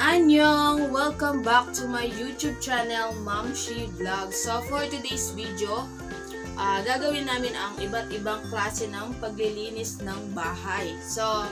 Annyeong! Welcome back to my YouTube channel, Ma'am Shi Vlog. So for today's video, gagawin namin ang iba't ibang klase ng paglilinis ng bahay. So,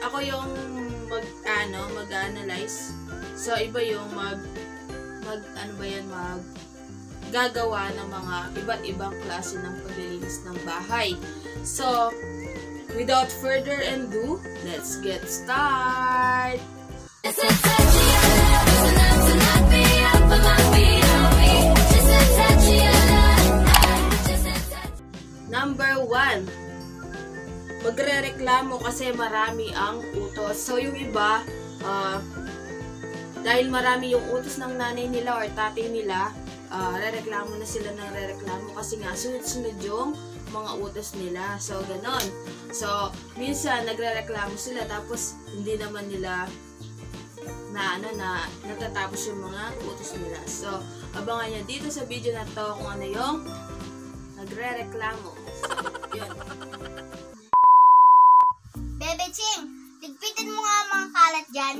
ako yung mag-analyze. So, iba yung gagawa ng mga iba't ibang klase ng paglilinis ng bahay. So, without further ado, let's get started! Number 1, magrereklamo kasi marami ang utos. So, yung iba, dahil marami yung utos ng nanay nila or tatay nila, rereklamo na sila ng rereklamo kasi nga sunod-sunod yung mga utos nila. So, ganon. So, minsan nagrereklamo sila tapos hindi naman nila natatapos yung mga utos nila. So, abangan nyo dito sa video na to kung ano yung nagrereklamo. So, yun. Bebe Ching, ligpitin mo nga mga kalat dyan.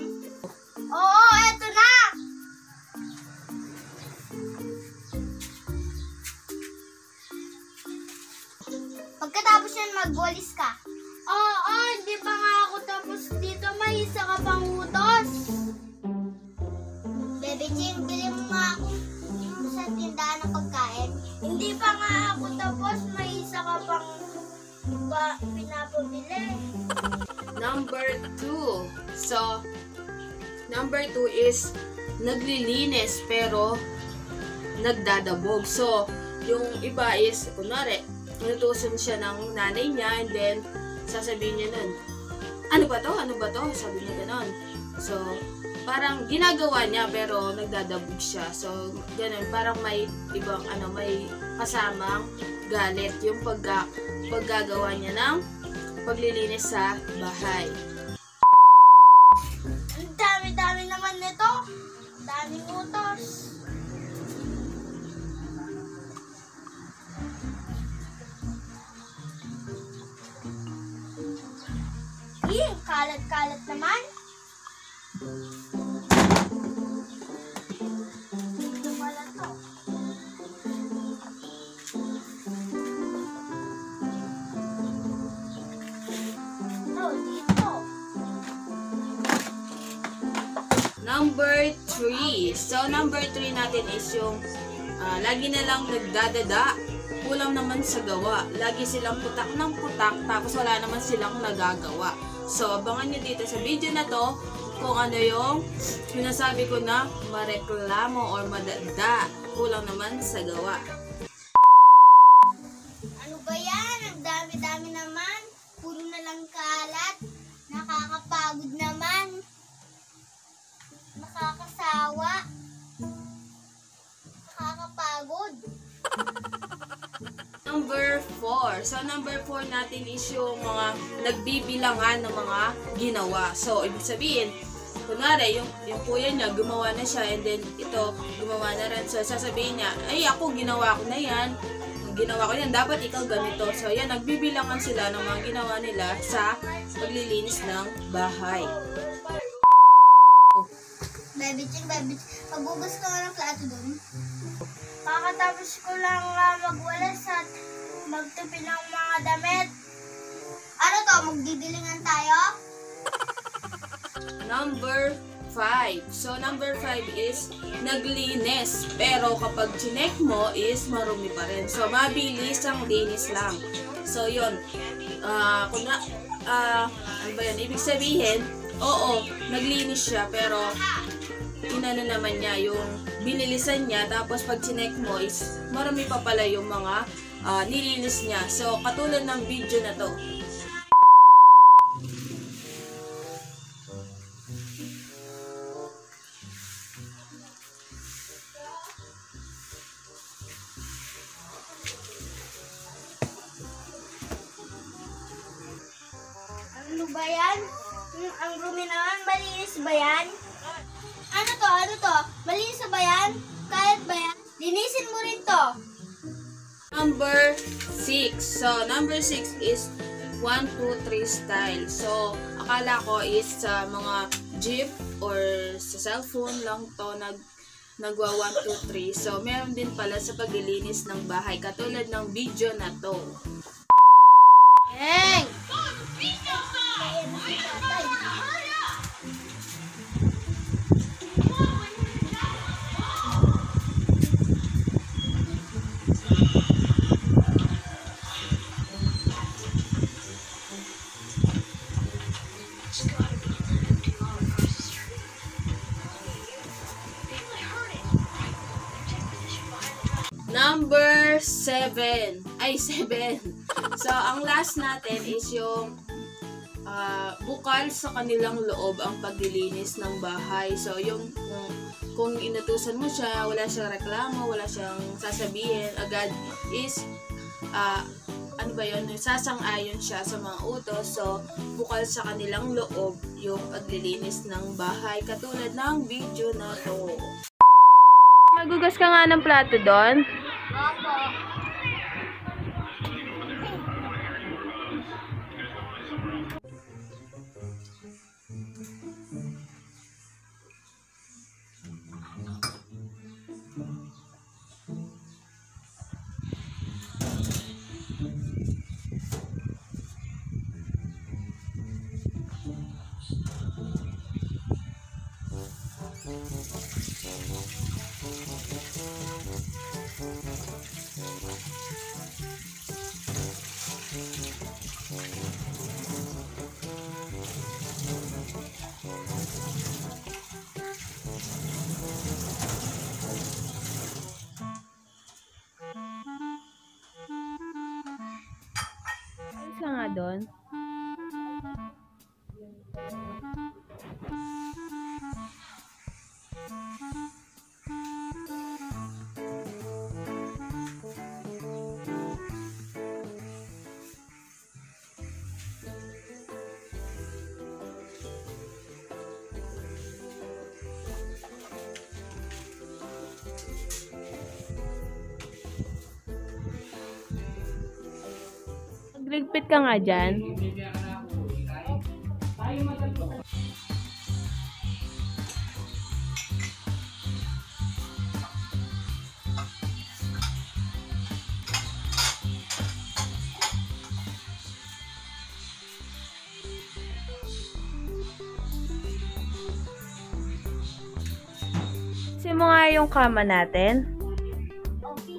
Oo, eto na! Pagkatapos yan, magwalis ka. Oo, hindi pa nga ako tapos dito. May isa ka pang utos. Bebe Ching, bili mo nga ako sa tindahan ng pagkain. Hindi pa nga ako tapos. May isa ka pang pinapabili. Number 2. So, number 2 is naglilinis pero nagdadabog. So, yung iba is, kunwari, inutusan siya ng nanay niya and then sasabihin niya nun, ano ba to? Ano ba to? Sabi niya ganon. So, parang ginagawa niya pero nagdadabog siya. So, ganon. Parang may ibang, may kasamang galit yung paggagawa niya ng paglilinis sa bahay. Ang dami-dami naman nito. Daming utos. Kalat-kalat naman. Dito pala to. Dito. Number 3. So, number 3 natin is yung lagi na lang nagdadada, kulang naman sa gawa. Lagi silang putak ng putak, tapos wala naman silang nagagawa. So, abangan nyo dito sa video na to kung ano yung sinasabi ko na mareklamo or madada, kulang naman sa gawa. Ano ba yan? Ang dami-dami naman. Puro na lang kalat. Nakakapagod naman. Nakakasawa. Nakakapagod. Number 4. So, number 4 natin is yung mga nagbibilangan ng mga ginawa. So, ibig sabihin, kunwari, yung kuya niya, gumawa na siya, and then ito, gumawa na rin. So, sasabihin niya, ay, ako, ginawa ko na yan. Ginawa ko yan, dapat ikaw ganito. So, yan, nagbibilangan sila ng mga ginawa nila sa paglilinis ng bahay. Baby Ching, pagbugas ka nga ng plato dun. Kakatapos ko lang magwalas at magtupi ng mga damit. Ano to? Magdidilingan tayo? Number 5. So, number 5 is naglinis. Pero kapag chinek mo is marumi pa rin. So, mabilis ang linis lang. So, yun. Ano ba yun? Ibig sabihin, oo, naglinis siya pero inano naman niya yung binilisan niya, tapos pag chinek mo is marami pa pala yung mga nilinis niya. So, katulad ng video na to. Ano ba yan? Ang rumi naman, malinis ba yan? Ano to? Malinis ba yan? Kahit ba yan? Linisin mo rin to. Number 6. So, number 6 is 1, 2, 3 style. So, akala ko is sa mga jeep or sa cellphone lang to nagwa 1, 2, 3. So, meron din pala sa paglilinis ng bahay. Katulad ng video na to. Hey! Number 7. Ay, 7. So, ang last natin is yung bukal sa kanilang loob ang paglilinis ng bahay. So, yung kung inutusan mo siya, wala siyang reklamo, wala siyang sasabihin, agad is ano ba yun? Sasang-ayon siya sa mga utos. So, bukal sa kanilang loob yung paglilinis ng bahay. Katulad ng video na to. Magugas ka nga ng plato doon. Opo. Ayos ka nga doon. Magligpit ka nga dyan. Kasi mo nga yung kama natin. Okay.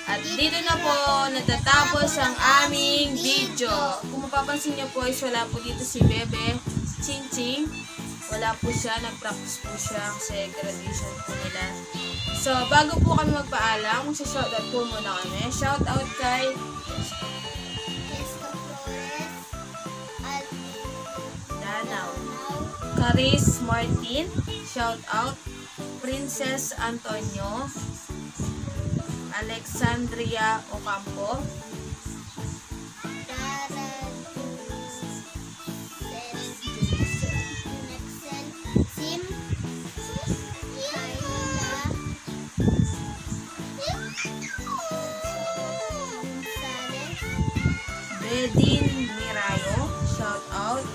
At dito na po natatapos ang aming video. Kung mapapansin niyo po is wala po dito si Bebe Ching. Wala po siya, nag-practice po siya kasi graduation po nila. So, bago po kami magpaalam, magsa-shoutout po muna kami. Shoutout kay Jessica Flores. At Danaw, Caris Martin, shoutout, Princess Antonio, Alexandria Ocampo, Sim, Bedin Mirayo, shout out,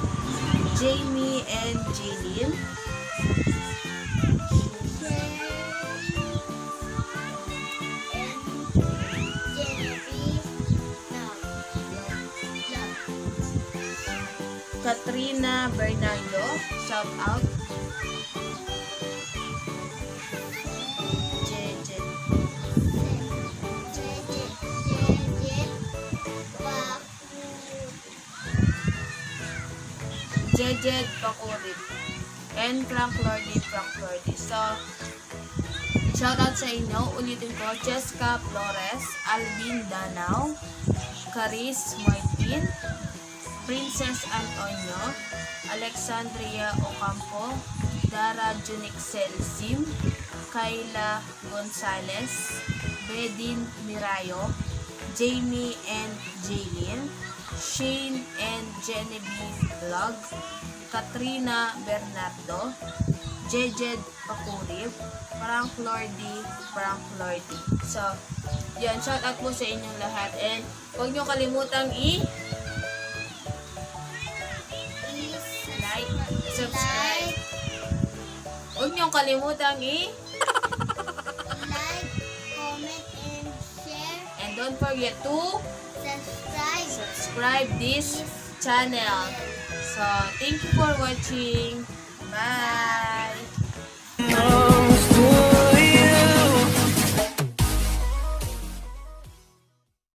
Jamie and Jaylin, Katrina Bernardo, shout out, Jejed Pakurit, and Frank Lordy. So, shoutout sa inyo. Ulitin ko, Jessica Flores, Alvin Danao, Caris Martin, Princess Antonio, Alexandria Ocampo, Dara Junixel Sim, Kayla Gonzalez, Bedin Mirayo, Jamie and Jaylin, Shane and Genevieve Vlog, Katrina Bernardo, Jejed Pakurib, Frank Lordy. So, yan, shout out po sa inyong lahat. And huwag nyo kalimutang like, subscribe. Huwag nyo kalimutang like, comment, and share. and don't forget to subscribe this channel. So, thank you for watching. Bye!